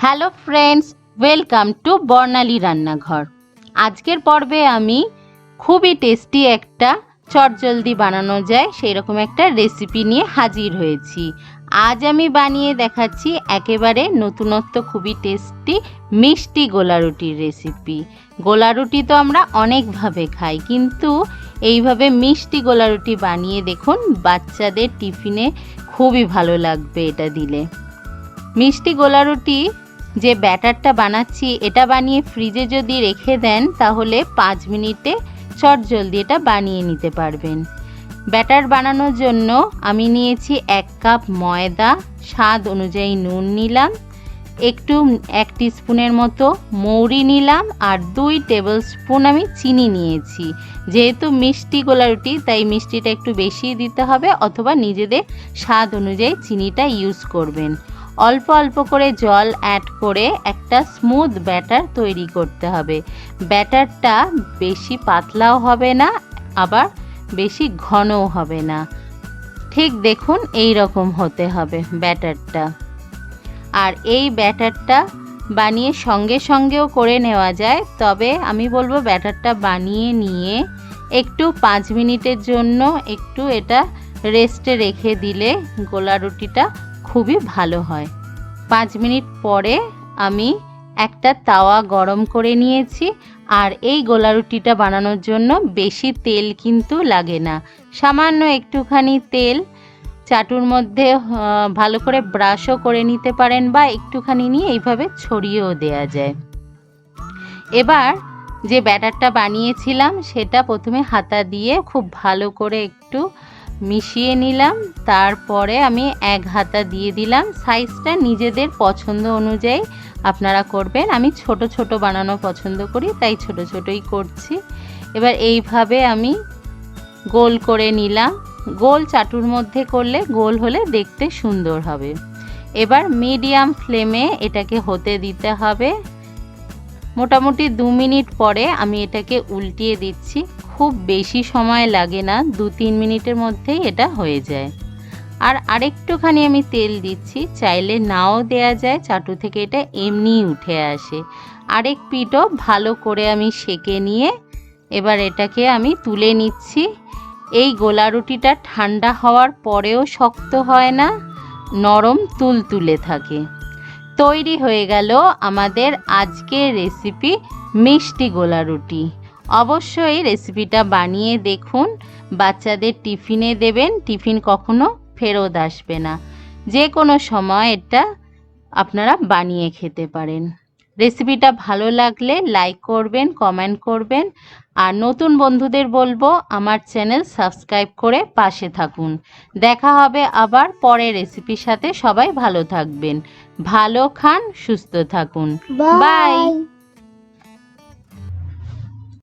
Hello friends, welcome to বর্ণালী রান্নাঘর। আজকের পর্বে আমি খুবই টেস্টি একটা চটজলদি বানানো যায় সেই রকম একটা রেসিপি নিয়ে হাজির হয়েছি। আজ আমি বানিয়ে দেখাচ্ছি একেবারে নতুনত্ব, খুবই টেস্টি মিষ্টি গোলা রুটির রেসিপি। গোলা রুটি তো আমরা অনেকভাবে খাই, কিন্তু এইভাবে মিষ্টি গোলা রুটি বানিয়ে দেখুন, বাচ্চাদের টিফিনে খুবই ভালো লাগবে এটা দিলে। মিষ্টি গোলা রুটি যে ব্যাটারটা বানাচ্ছি, এটা বানিয়ে ফ্রিজে যদি রেখে দেন তাহলে 5 মিনিটে চটজলদি এটা বানিয়ে নিতে পারবেন। ব্যাটার বানানোর জন্য আমি নিয়েছি 1 কাপ ময়দা, স্বাদ অনুযায়ী নুন নিলাম, একটু 1 টিস্পুনের মতো মৌরি নিলাম, আর 2 টেবিল স্পুন আমি চিনি নিয়েছি। যেহেতু মিষ্টি গোলা রুটি তাই মিষ্টিটা একটু বেশি দিতে হবে, অথবা নিজেদের স্বাদ অনুযায়ী চিনিটা ইউজ করবেন। অল্প অল্প করে জল অ্যাড করে একটা স্মুথ ব্যাটার তৈরি করতে হবে। ব্যাটারটা বেশি পাতলাও হবে না, আবার বেশি ঘনও হবে না, ঠিক দেখুন এই রকম হতে হবে ব্যাটারটা। আর এই ব্যাটারটা বানিয়ে সঙ্গে সঙ্গেও করে নেওয়া যায়, তবে আমি বলবো ব্যাটারটা বানিয়ে নিয়ে একটু 5 মিনিটের জন্য একটু এটা রেস্টে রেখে দিলে গোলা রুটিটা খুবই ভালো হয়। 5 মিনিট পরে আমি একটা তাওয়া গরম করে নিয়েছি। আর এই গোলা রুটিটা বানানোর জন্য বেশি তেল কিন্তু লাগে না, সামান্য একটুখানি তেল চাটুর মধ্যে ভালো করে ব্রাশও করে নিতে পারেন, বা একটুখানি নিয়ে এইভাবে ছড়িয়েও দেয়া যায়। এবার যে ব্যাটারটা বানিয়েছিলাম সেটা প্রথমে হাতা দিয়ে খুব ভালো করে একটু মিশিয়ে নিলাম। তারপরে আমি 1 হাতা দিয়ে দিলাম। সাইজটা নিজেদের পছন্দ অনুযায়ী আপনারা করবেন। আমি ছোট ছোট বানানো পছন্দ করি, তাই ছোট ছোটই করছি। এবার এইভাবে আমি গোল করে নিলাম। গোল চাটুর মধ্যে করলে গোল হলে দেখতে সুন্দর হবে। এবার মিডিয়াম ফ্লেমে এটাকে হতে দিতে হবে। মোটামুটি 2 মিনিট পরে আমি এটাকে উল্টিয়ে দিচ্ছি। খুব বেশি সময় লাগে না, 2-3 মিনিটের মধ্যেই এটা হয়ে যায়। আর আরেকটুখানি আমি তেল দিচ্ছি, চাইলে নাও দেয়া যায়, চাটু থেকে এটা এমনিই উঠে আসে। আরেক পিঠও ভালো করে আমি সেঁকে নিয়ে এবার এটাকে আমি তুলে নিচ্ছি। এই গোলা রুটিটা ঠান্ডা হওয়ার পরেও শক্ত হয় না, নরম তুলতুলে থাকে। তৈরি হয়ে গেল আমাদের আজকের রেসিপি মিষ্টি গোলা রুটি। অবশ্যই রেসিপিটা বানিয়ে দেখুন, বাচ্চাদের টিফিনে দেবেন, টিফিন কখনো ফেরত আসবে না। যে কোনো সময় এটা আপনারা বানিয়ে খেতে পারেন। রেসিপিটা ভালো লাগলে লাইক করবেন, কমেন্ট করবেন, আর নতুন বন্ধুদের বলবো আমার চ্যানেল সাবস্ক্রাইব করে পাশে থাকুন। দেখা হবে আবার পরের রেসিপির সাথে। সবাই ভালো থাকবেন, ভালো খান, সুস্থ থাকুন। বাই।